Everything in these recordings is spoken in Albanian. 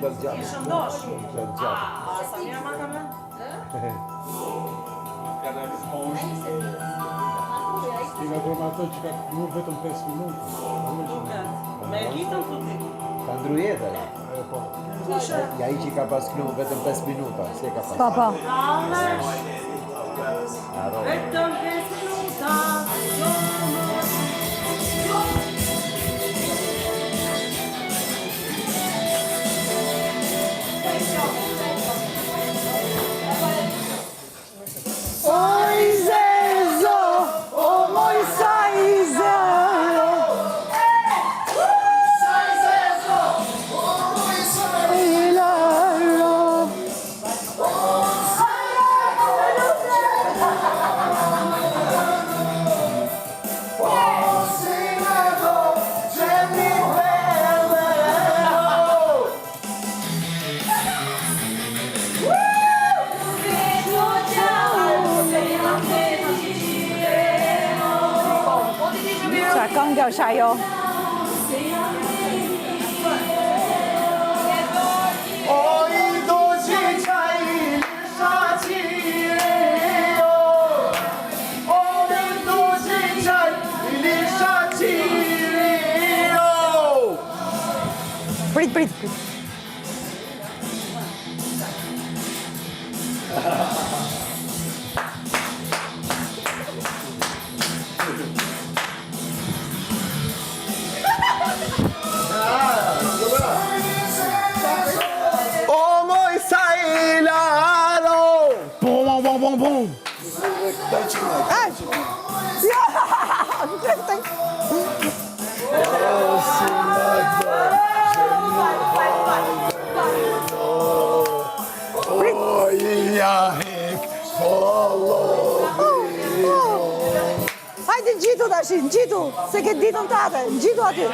plot gjatë. I shëndosh. Plot gjatë. Sa një maka me? Ti nga bërë ato që ka nuk vetëm 5 minuta. Me elitën të ti. Ka ndru jetë, Po. ja i që ka pas knu vetëm 5 minuta, se ka pas. Pa. Vetëm 5 minuta. Oj Zezo, o moj Sajze. Qa këngë është ajo? Prit. O moj Sajlaro! Bum. Hajde ngjitu tash, ngjitu, se ke ditën tate, ngjitu aty.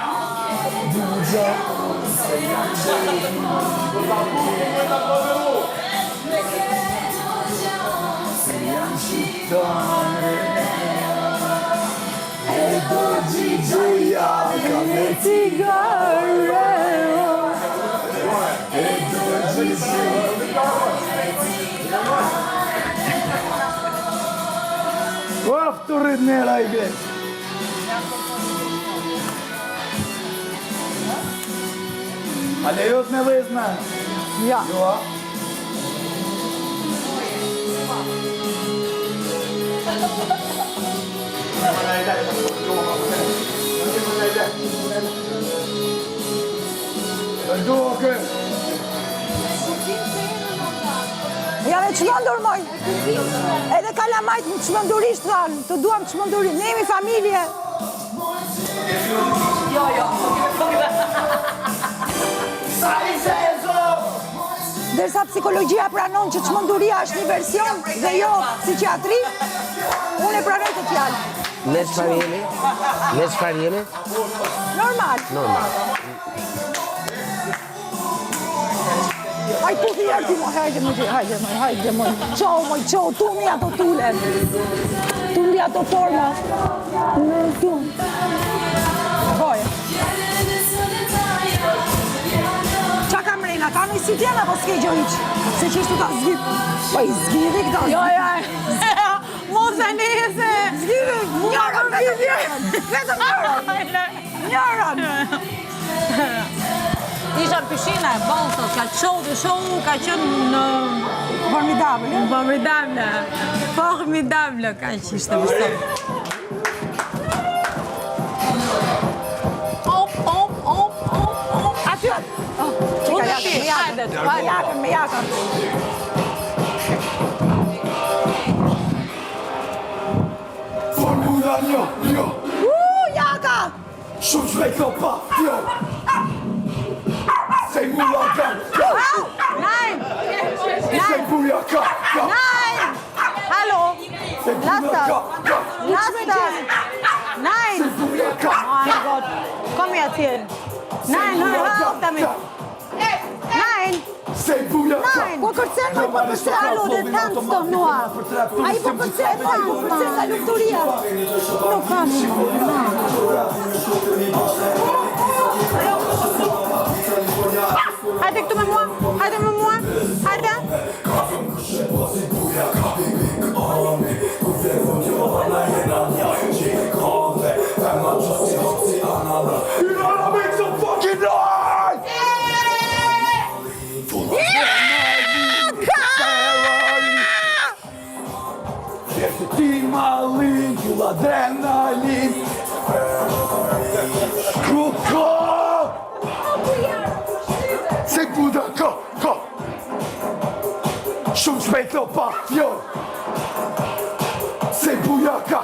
Of të rrit nera I gre. A lejot me vëzme? Ja. Jo. Duke. Ja me çmendur moj. Edhe kalamajt më çmendurisht thanë, të duam çmendurisht. Ne jemi familje. Jo. Derisa psikologjia pranon që çmenduria është një version dhe jo psikiatri, unë e pranoj këtë fjalë. Ne çfarë jemi? Normal. Aj puthi jarti moj, hajde moj. Qo, tumi ato tulen. Tumi ato forma. Boje. Qa kam rejna, ka në si tjena po s'ke gjo iq. Se që ishtu ta zgjip. Po I zgjidhi këta. Jo. Mos e nese. Zgjidhi. Njërën vizje. Vetëm njërën. Isha në pishina e Bonsos, ka show ka qenë në... Formidable ka qishtë vështër. Aty. Me jakën. Formula jo. Jaka! Shumë shpejt ko pa, jo. Sej mula ka. Nein! Sej buja ka. Nein! Hallo! Lass das! Nein! Oh mein Gott! Komm jetzt hier! Nein, hör auf damit! Nein! Sej buja ka. Nein! Po kërcen, hallo, dhe tanë të nua! A I po kërcen ka lukturia! Nuk kam Hajde këtu me mua. Hajde me mua. Hajde. Make some fucking noise! Ti malin, killa adrenalin. Kuka! Se buda ka. Shumë shpejt o pa fjor. Se buja ka.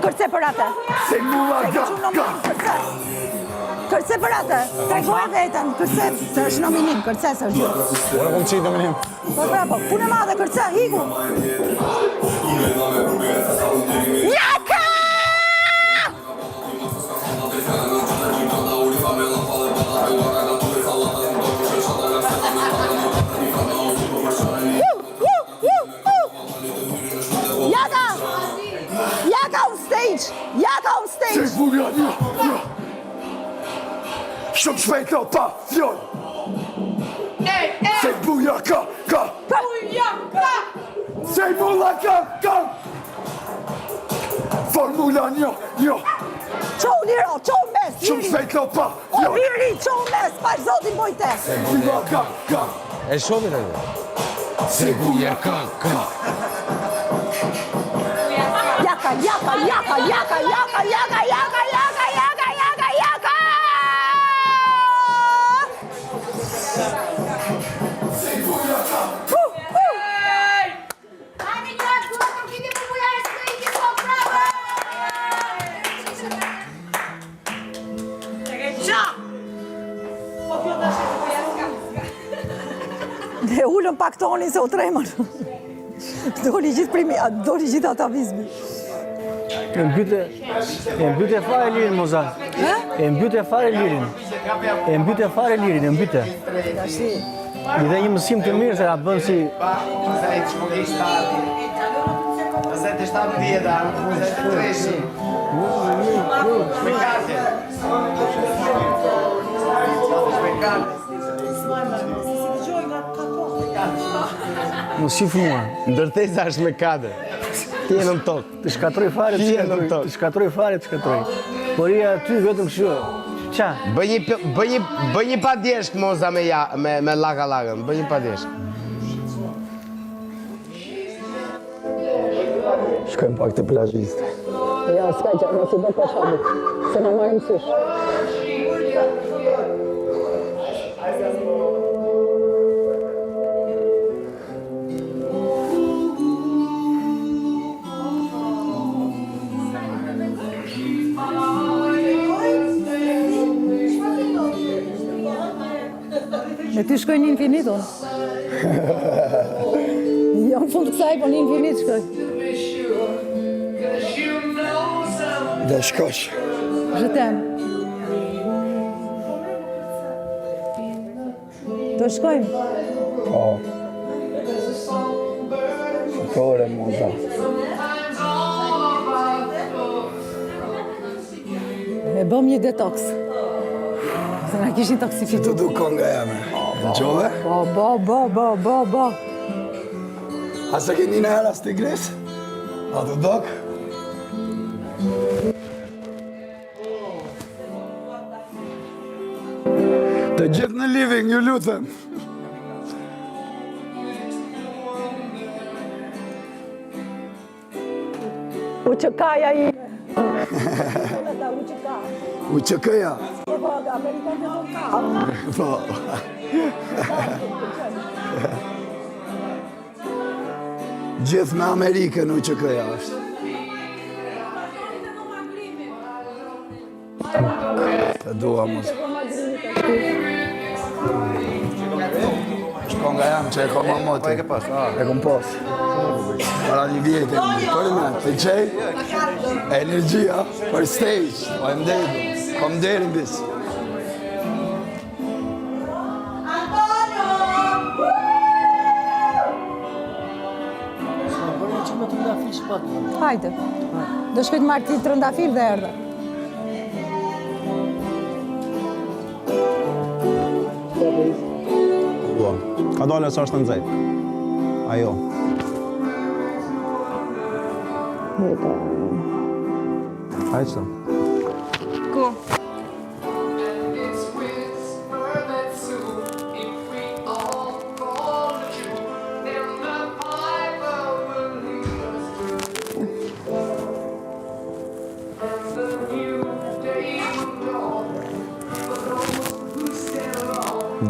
Kërce për atë. Se mula ka. Kërce për atë. Tregoj vetën, kërce, se është nominim, kërce së është gjithë. Ora kom qitë nominim. Po prapo, punë madhe, kërce, hiku. Jaka! Jaka! Jaka on stage! Jaka on Se stage! buja ja. Shumë shpejt o pa fjor. Se buja ka. Se mula ka. Formula një. Qo liro, qo mes, Shumë liri! shpejt o pa O fjor. liri, qo mes, pa zotin bojte! Se buja ka. E shomi në dhe. Se buja ka. Jaka! Dhe ullën pak tonin se u tremën. Doli gjithë atavizmi. E mbyte fare lirin, Moza. E mbyte fare lirin. E mbyte. I dhe një mësim të mirë se a bën si... Në shifë mua. Ndërtesa është me kadër. Ti e në tokë. Të shkatroj fare, të shkatroj. Por i aty vetëm kështu. Qa? Bëj një padjeshk, Moza, me laka-lakën. Bëj një padjeshk. Shkojmë pak të plazhiste. Ja, s'ka që nësi do për shabit, se në marim sysh. Me ty shkoj një infiniton. Jo në fund kësaj, po një infinit shkoj. Dhe shkosh. Je t'aime. Të shkojmë? Po. Shkore, Moza. Me bëm një detox. Se na kishin toksifiku. Të du konga jame. Në qove? Bo. A se ke një në heras të gres? A të dok? Të gjithë në living, ju lutem. Uçëkaja i. U që këja? Po. Gjithë me Amerikën u që këja është. Të dua mos. Shkonga jam që e kom më moti. E kom pas. Para një vjetë, për me, të qej, energjia, për stage, po e mdejdu, kom derin bis. Hajde. Do shkoj të marrë ti trëndafil dhe erdhe. Ka dole sa është në nxejt. Ajo. Hajtë. Ku?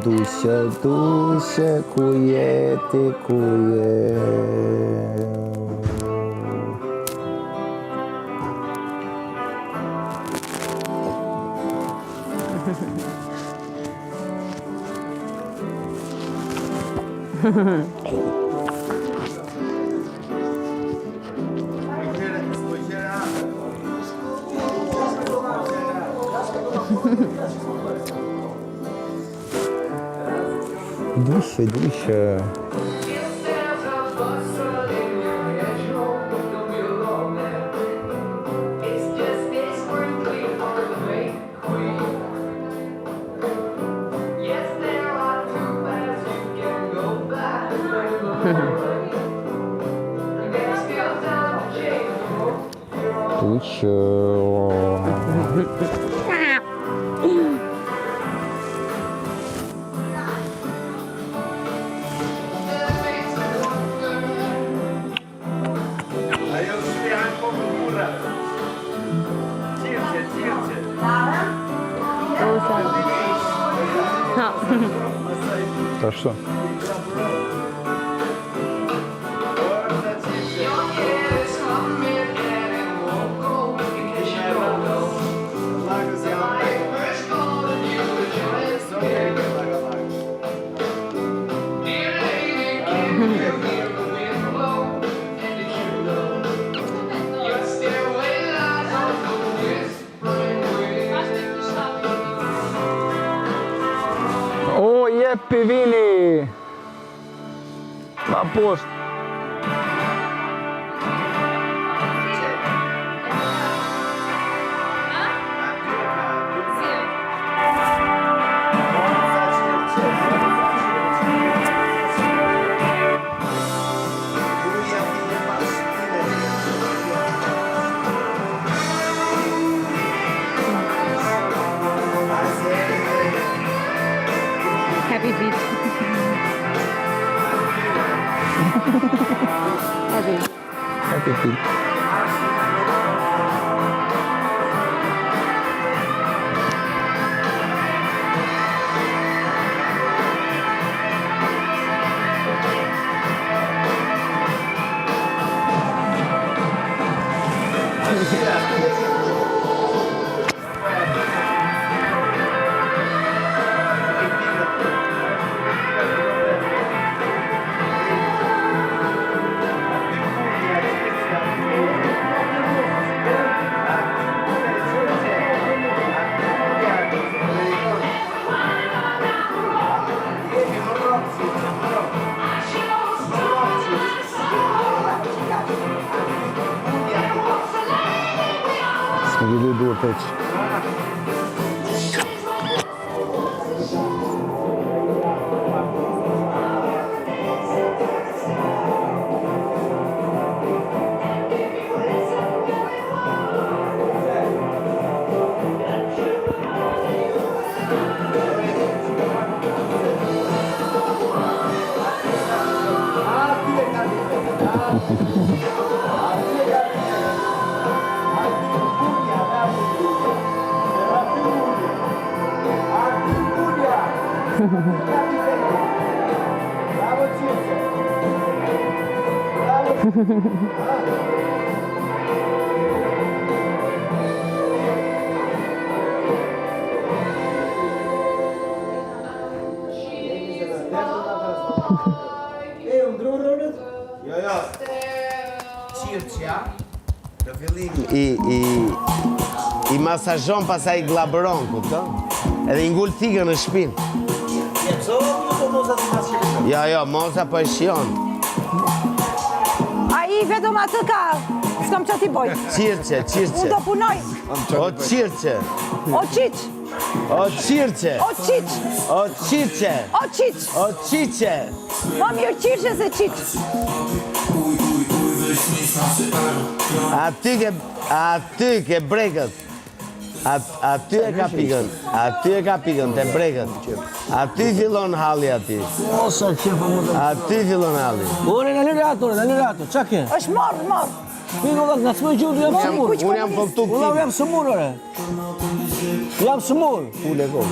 Dushe, dushe, ku jeti, ku je. Dushe, dushe. Та що? O, jepi vini! Ma poshtë. Happy feet. Happy. Happy feet. S'më duhet të eq. Në fillim i masazhon pasaj i glabëron, kupton? Edhe i ngull thikën në shpinë. Jo, moza po e shion. A i vetëm atë ka, s'kam që ti boj. Qirqe. Unë do punoj. O qirqe. O qiq. O qirqe. O qiq. O qiqe. O qiq. O qiqe. Ma mirë qirqe se qiq. Aty ke brekët. Aty e ka pikën. Aty e ka pikën, te brekët. Aty fillon halli aty. Osa që po më dhe. Aty fillon halli. Ore, në lirato, qa ke? Është marrë. Piko dhe, nga të më gjutë, jam sëmur. Unë jam pëltuk Ulla, tim. jam sëmur, ore. Jam sëmur. Ule ko.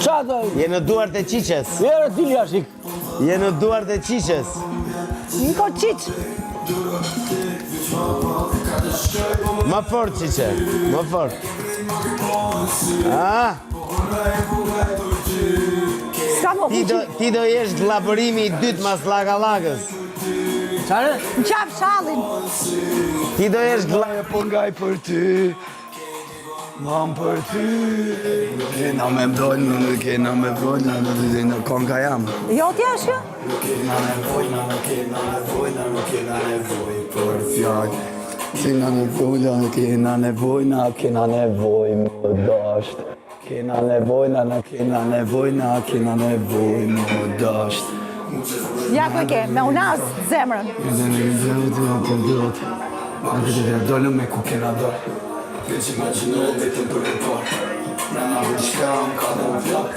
Qa të? Je në duart e qiqes. Jere tili ashik. Je në duart e qiqes. Niko qiq. Më fort qiqe. Më fort. Ah, Ska më fuqi. ti do jesh glabërimi i dytë mas lakalakës. Qare? Në qaf shallin. Ti do jesh Po ngaj për ty. Mam për ty. Kena me mdojnë, nuk kena me mdojnë, në konga jam. Jo t'ja shkë? Kena nevojnë për fjallë. Kena nevojnë më dasht. Kena nevojnë më dasht. Ja ku e ke, me unas zemrën. Dollë me ku kena do. Që imagjino vetëm për e parë. Në nga vëqka më ka dhe më flak.